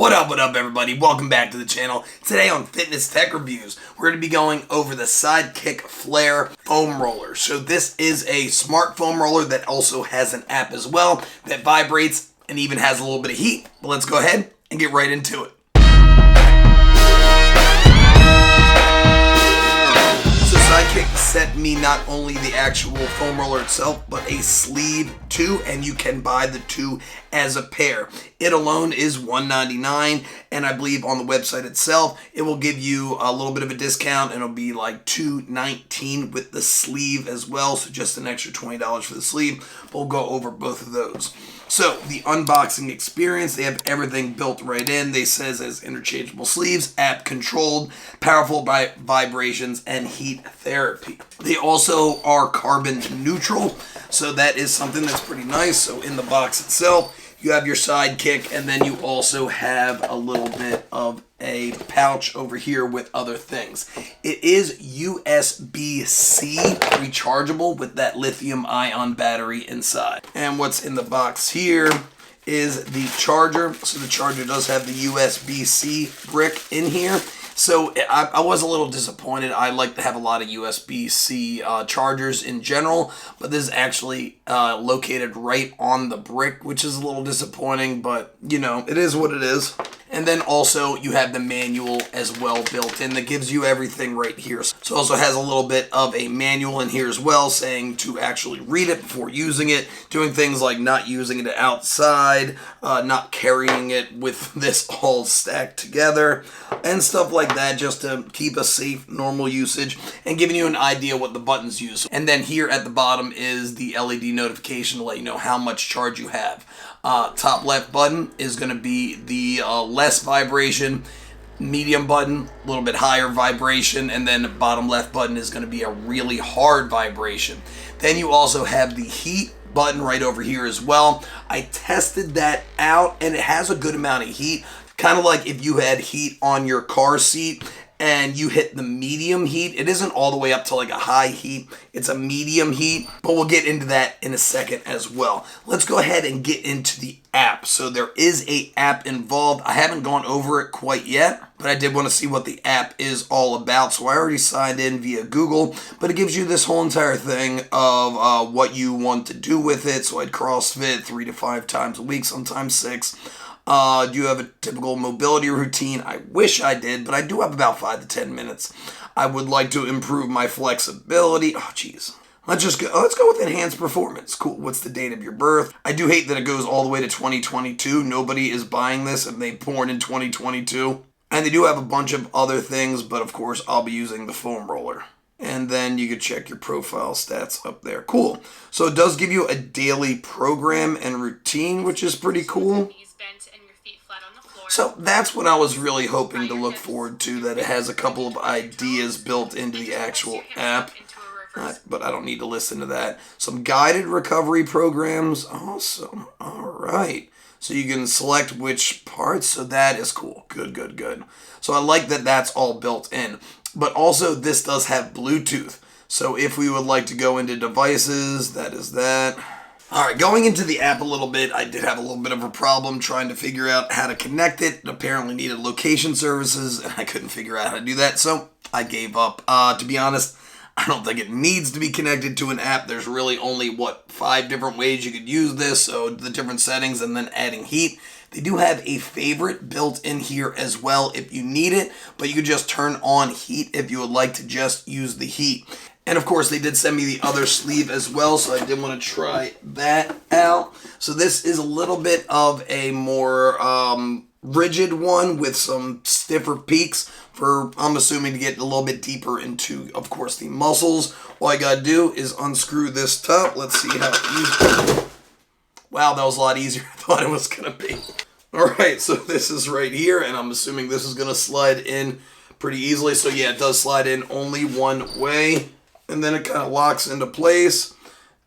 What up, everybody? Welcome back to the channel. Today on Fitness Tech Reviews, we're going to be going over the Sidekick Flare foam roller. So this is a smart foam roller that also has an app as well that vibrates and even has a little bit of heat. But let's go ahead and get right into it. Sidekick sent me not only the actual foam roller itself, but a sleeve too, and you can buy the two as a pair. It alone is $199, and I believe on the website itself, it will give you a little bit of a discount, and it'll be like $219 with the sleeve as well, so just an extra $20 for the sleeve. We'll go over both of those. So, the unboxing experience, they have everything built right in. They says as interchangeable sleeves, app controlled, powerful by vibrations, and heat therapy. They also are carbon neutral, so that is something that's pretty nice. So in the box itself, you have your Sidekick, and then you also have a little bit of a pouch over here with other things. It is USB-C rechargeable with that lithium-ion battery inside. And what's in the box here is the charger. So the charger does have the USB-C brick in here. So I was a little disappointed. I like to have a lot of USB-C chargers in general, but this is actually located right on the brick, which is a little disappointing, but you know, it is what it is. And then also you have the manual as well built in that gives you everything right here. So it also has a little bit of a manual in here as well saying to actually read it before using it, doing things like not using it outside, not carrying it with this all stacked together, and stuff like that, just to keep a safe, normal usage, and giving you an idea what the buttons use. And then here at the bottom is the LED notification to let you know how much charge you have. Top left button is going to be the less vibration, medium button, a little bit higher vibration, and then the bottom left button is going to be a really hard vibration. Then you also have the heat button right over here as well. I tested that out and it has a good amount of heat, kind of like if you had heat on your car seat and you hit the medium heat. It isn't all the way up to like a high heat. It's a medium heat, but we'll get into that in a second as well. Let's go ahead and get into the app. So there is a app involved. I haven't gone over it quite yet, but I did want to see what the app is all about. So I already signed in via Google, but it gives you this whole entire thing of what you want to do with it. So I'd CrossFit 3 to 5 times a week, sometimes 6. Do you have a typical mobility routine? I wish I did, but I do have about 5 to 10 minutes. I would like to improve my flexibility. Oh, geez. Let's go with enhanced performance. Cool. What's the date of your birth? I do hate that it goes all the way to 2022. Nobody is buying this and they born in 2022. And they do have a bunch of other things, but of course I'll be using the foam roller. And then you can check your profile stats up there. Cool. So it does give you a daily program and routine, which is pretty cool. So that's what I was really hoping to look forward to, that it has a couple of ideas built into the actual app. But I don't need to listen to that. Some guided recovery programs. Awesome. All right. So you can select which parts. So that is cool. Good. So I like that that's all built in. But also this does have Bluetooth. So if we would like to go into devices, that is that. Alright, going into the app a little bit, I did have a little bit of a problem trying to figure out how to connect it. It apparently needed location services, and I couldn't figure out how to do that, so I gave up. To be honest, I don't think it needs to be connected to an app. There's really only, 5 different ways you could use this, so the different settings and then adding heat. They do have a favorite built in here as well if you need it, but you could just turn on heat if you would like to just use the heat. And of course, they did send me the other sleeve as well, so I did want to try that out. So this is a little bit of a more rigid one with some stiffer peaks for, I'm assuming, to get a little bit deeper into, of course, the muscles. All I got to do is unscrew this top. Let's see how easy. Wow, that was a lot easier than I thought it was going to be. All right, so this is right here, and I'm assuming this is going to slide in pretty easily. So yeah, it does slide in only one way. And then it kind of locks into place.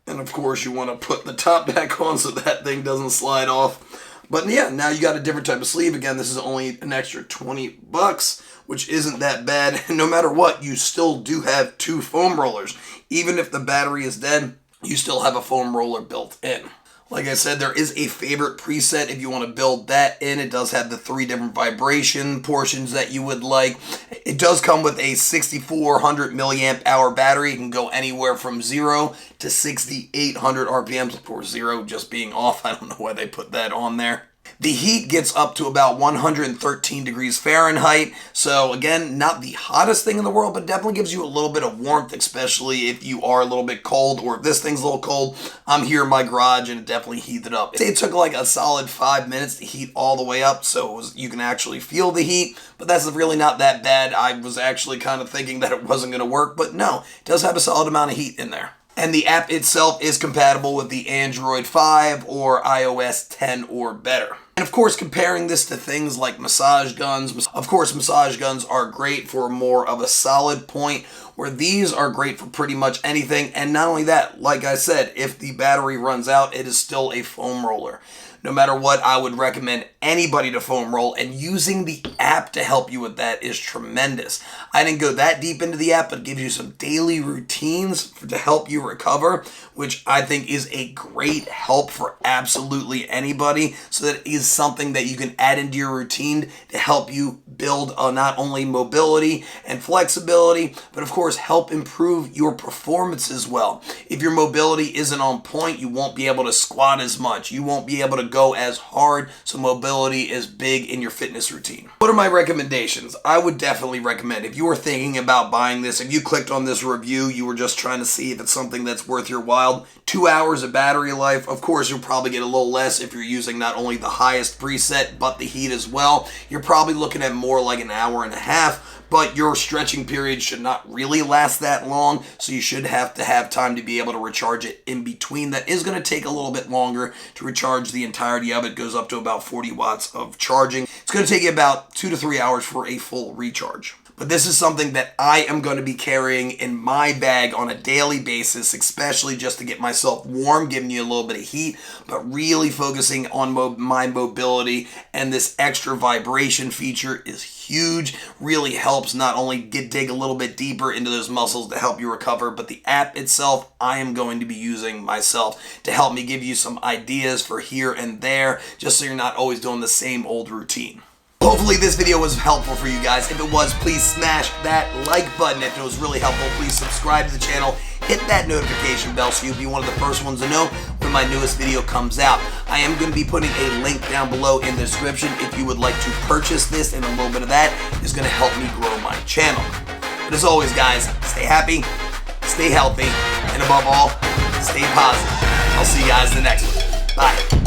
And of course you want to put the top back on so that thing doesn't slide off. But yeah, now you got a different type of sleeve. Again, this is only an extra $20, which isn't that bad. And no matter what, you still do have 2 foam rollers. Even if the battery is dead, you still have a foam roller built in. Like I said, there is a favorite preset if you want to build that in. It does have the 3 different vibration portions that you would like. It does come with a 6400 milliamp hour battery. It can go anywhere from 0 to 6800 RPMs. Of course, 0 just being off. I don't know why they put that on there. The heat gets up to about 113 degrees Fahrenheit. So again, not the hottest thing in the world, but definitely gives you a little bit of warmth, especially if you are a little bit cold or if this thing's a little cold. I'm here in my garage and it definitely heated up. It took like a solid 5 minutes to heat all the way up, so you can actually feel the heat, but that's really not that bad. I was actually kind of thinking that it wasn't going to work, but no, it does have a solid amount of heat in there. And the app itself is compatible with the Android 5 or iOS 10 or better. And of course, comparing this to things like massage guns, of course, massage guns are great for more of a solid point, where these are great for pretty much anything. And not only that, like I said, if the battery runs out, it is still a foam roller. No matter what, I would recommend anybody to foam roll, and using the app to help you with that is tremendous. I didn't go that deep into the app, but it gives you some daily routines to help you recover, which I think is a great help for absolutely anybody. So that is something that you can add into your routine to help you build not only mobility and flexibility, but of course help improve your performance as well. If your mobility isn't on point, you won't be able to squat as much. You won't be able to go as hard, so mobility is big in your fitness routine. What are my recommendations? I would definitely recommend, if you were thinking about buying this, if you clicked on this review, you were just trying to see if it's something that's worth your while, 2 hours of battery life. Of course, you'll probably get a little less if you're using not only the highest preset, but the heat as well. You're probably looking at more like an hour and a half, but your stretching period should not really last that long, so you should have to have time to be able to recharge it in between. That is going to take a little bit longer to recharge the entirety of it. It goes up to about 40 watts of charging. It's going to take you about 2 to 3 hours for a full recharge. But this is something that I am going to be carrying in my bag on a daily basis, especially just to get myself warm, giving you a little bit of heat, but really focusing on my mobility. And this extra vibration feature is huge, really helps not only dig a little bit deeper into those muscles to help you recover, but the app itself I am going to be using myself to help me give you some ideas for here and there, just so you're not always doing the same old routine. Hopefully this video was helpful for you guys. If it was, please smash that like button. If it was really helpful, please subscribe to the channel. Hit that notification bell so you'll be one of the first ones to know when my newest video comes out. I am going to be putting a link down below in the description if you would like to purchase this, and a little bit of that is going to help me grow my channel. But as always, guys, stay happy, stay healthy, and above all, stay positive. I'll see you guys in the next one. Bye.